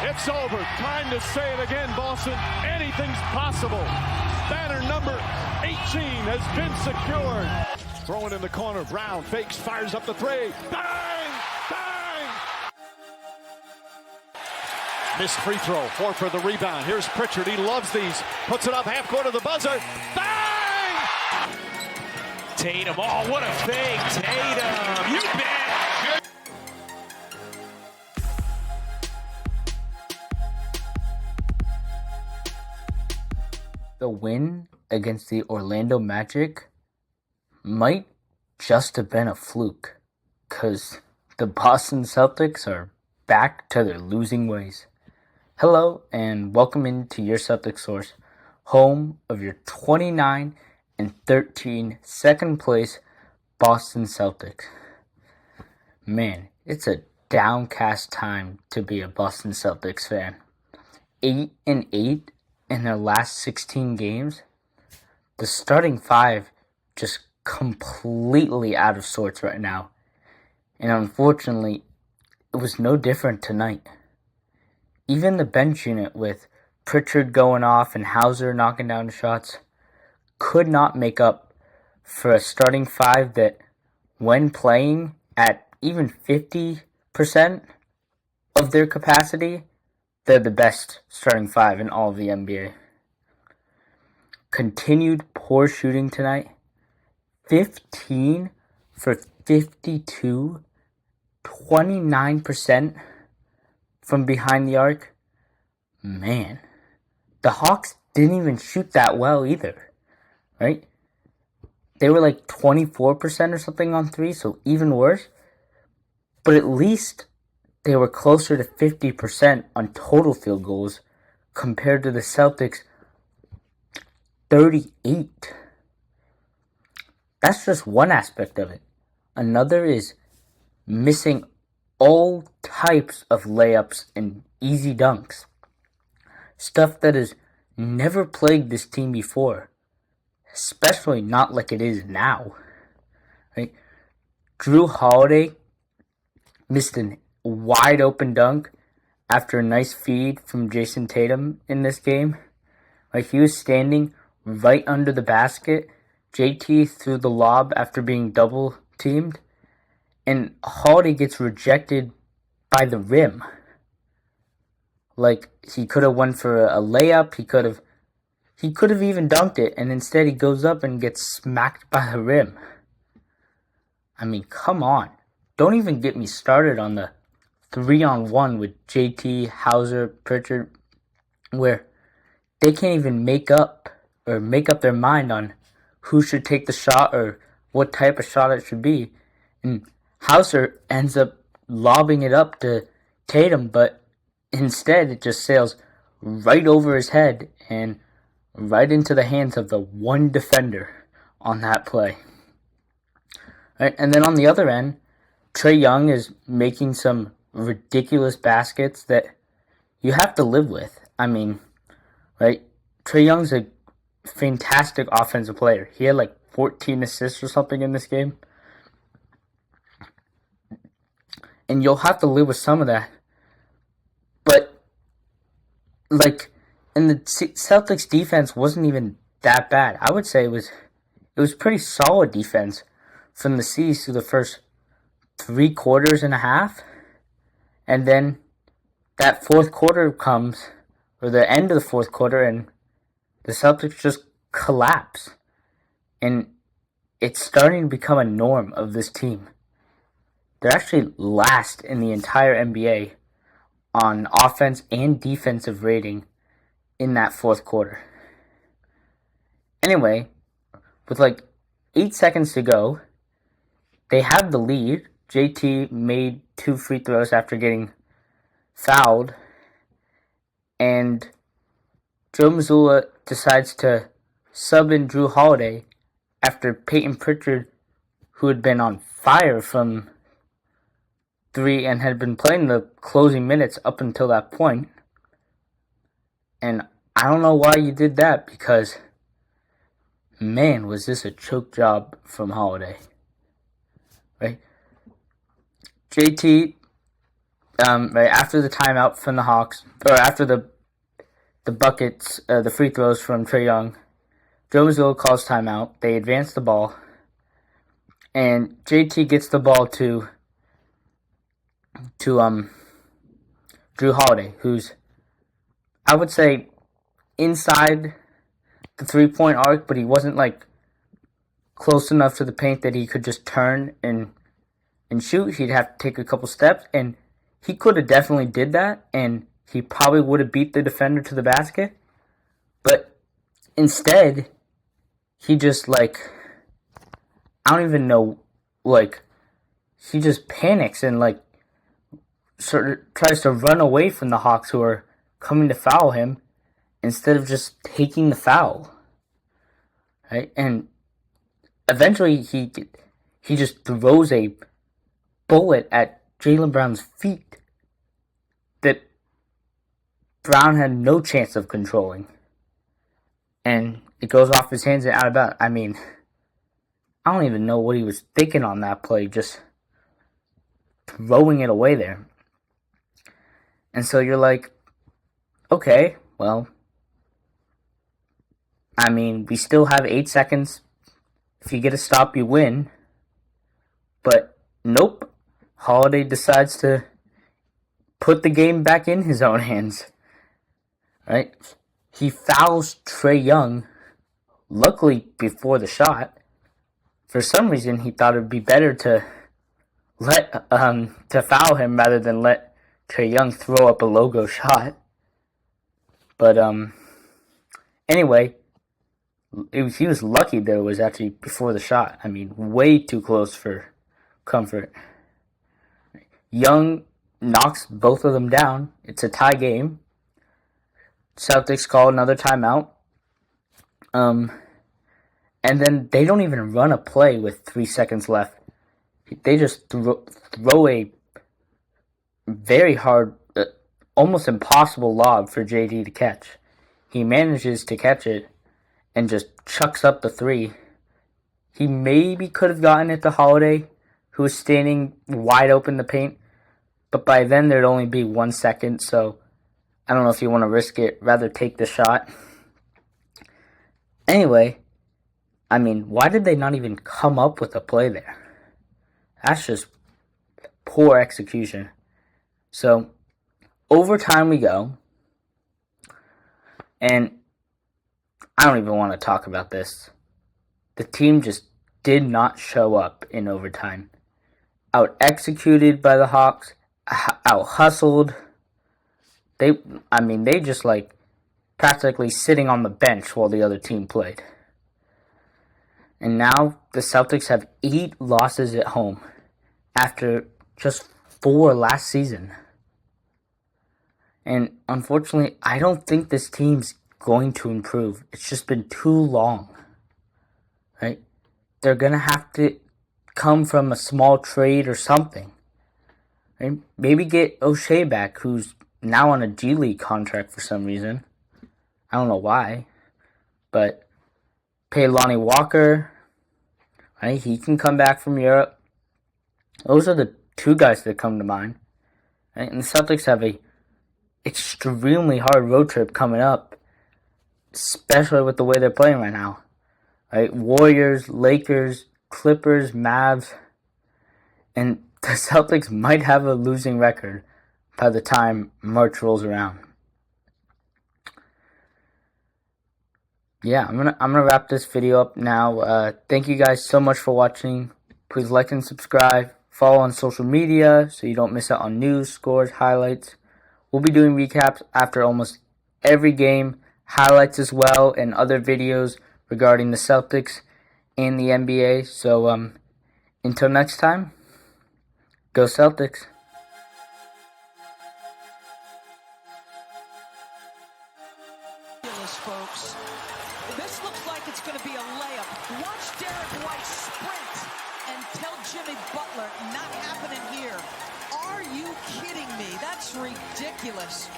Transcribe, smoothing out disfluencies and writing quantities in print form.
It's over. Time to say it again, Boston. Anything's possible. Banner number 18 has been secured. Throwing in the corner. Brown fakes, fires up the three. Bang! Bang! Missed free throw. Horford the rebound. Here's Pritchard. He loves these. Puts it up half court of the buzzer. Bang! Tatum. Oh, what a fake. Tatum. You bet. The win against the Orlando Magic might just have been a fluke, because the Boston Celtics are back to their losing ways. Hello, and welcome into your Celtics source, home of your 29-13 second place Boston Celtics. Man, it's a downcast time to be a Boston Celtics fan. 8-8 in their last 16 games. The starting five just completely out of sorts right now. And unfortunately, it was no different tonight. Even the bench unit with Pritchard going off and Hauser knocking down shots could not make up for a starting five that, when playing at even 50% of their capacity, they're the best starting five in all of the NBA. Continued poor shooting tonight. 15 for 52, 29% from behind the arc. Man, the Hawks didn't even shoot that well either, right? They were like 24% or something on three, so even worse. But at least they were closer to 50% on total field goals compared to the Celtics' 38. That's just one aspect of it. Another is missing all types of layups and easy dunks. Stuff that has never plagued this team before. Especially not like it is now. Right? Drew Holiday missed an wide open dunk after a nice feed from Jason Tatum in this game. Like, he was standing right under the basket. JT threw the lob after being double teamed, and Holiday gets rejected by the rim. Like, he could have went for a layup, he could have even dunked it, and instead he goes up and gets smacked by the rim. I mean, come on. Don't even get me started on the 3-on-1 with JT, Hauser, Pritchard, where they can't even make up their mind on who should take the shot or what type of shot it should be. And Hauser ends up lobbing it up to Tatum, but instead it just sails right over his head and right into the hands of the one defender on that play. Right, and then on the other end, Trae Young is making some ridiculous baskets that you have to live with. I mean, right? Trae Young's a fantastic offensive player. He had like 14 assists or something in this game. And you'll have to live with some of that. But, like, and the Celtics defense wasn't even that bad. I would say it was pretty solid defense from the C's through the first 3 quarters and a half. And then that fourth quarter comes, or the end of the fourth quarter, and the Celtics just collapse. And it's starting to become a norm of this team. They're actually last in the entire NBA on offense and defensive rating in that fourth quarter. Anyway, with like 8 seconds to go, they have the lead. JT made 2 free throws after getting fouled, and Joe Mazzulla decides to sub in Drew Holiday after Peyton Pritchard, who had been on fire from 3 and had been playing the closing minutes up until that point. And I don't know why you did that, because, man, was this a choke job from Holiday. Right? JT right after the timeout from the Hawks, or after the buckets, the free throws from Trae Young, Joe Mazzulla calls timeout. They advance the ball, and JT gets the ball to Drew Holiday, who's, I would say, inside the 3-point arc, but he wasn't like close enough to the paint that he could just turn and shoot. He'd have to take a couple steps, and he could have definitely did that, and he probably would have beat the defender to the basket. But instead, he just, like, I don't even know, like, he just panics and, like, sort of tries to run away from the Hawks who are coming to foul him instead of just taking the foul. Right? And eventually he just throws a bullet at Jaylen Brown's feet that Brown had no chance of controlling. And it goes off his hands and out of bounds. I mean, I don't even know what he was thinking on that play, just throwing it away there. And so you're like, okay, well, I mean, we still have 8 seconds. If you get a stop, you win. But nope, Holiday decides to put the game back in his own hands. Right? He fouls Trae Young, luckily before the shot. For some reason, he thought it would be better to foul him rather than let Trae Young throw up a logo shot. But anyway, he was lucky that it was actually before the shot. I mean, way too close for comfort. Young knocks both of them down. It's a tie game. Celtics call another timeout. And then they don't even run a play with 3 seconds left. They just throw a very hard, almost impossible lob for JD to catch. He manages to catch it and just chucks up the 3. He maybe could have gotten it to Holiday, who was standing wide open in the paint, but by then there'd only be 1 second, so I don't know if you want to risk it. Rather take the shot. Anyway, I mean, why did they not even come up with a play there? That's just poor execution. So, overtime we go. And I don't even want to talk about this. The team just did not show up in overtime. Out executed by the Hawks. Out hustled. They just like practically sitting on the bench while the other team played. And now the Celtics have 8 losses at home after just 4 last season. And unfortunately, I don't think this team's going to improve. It's just been too long. Right? They're going to have to come from a small trade or something. Right? Maybe get O'Shea back, who's now on a G League contract for some reason. I don't know why. But pay Lonnie Walker. Right? He can come back from Europe. Those are the 2 guys that come to mind. Right? And the Celtics have a extremely hard road trip coming up, especially with the way they're playing right now. Right? Warriors, Lakers, Clippers, Mavs, and the Celtics might have a losing record by the time March rolls around. Yeah, I'm gonna wrap this video up now. Thank you guys so much for watching. Please like and subscribe. Follow on social media so you don't miss out on news, scores, highlights. We'll be doing recaps after almost every game, highlights as well, and other videos regarding the Celtics and the NBA. So until next time, go Celtics. Folks, this looks like it's going to be a layup. Watch Derek White sprint and tell Jimmy Butler, not happening here. Are you kidding me? That's ridiculous.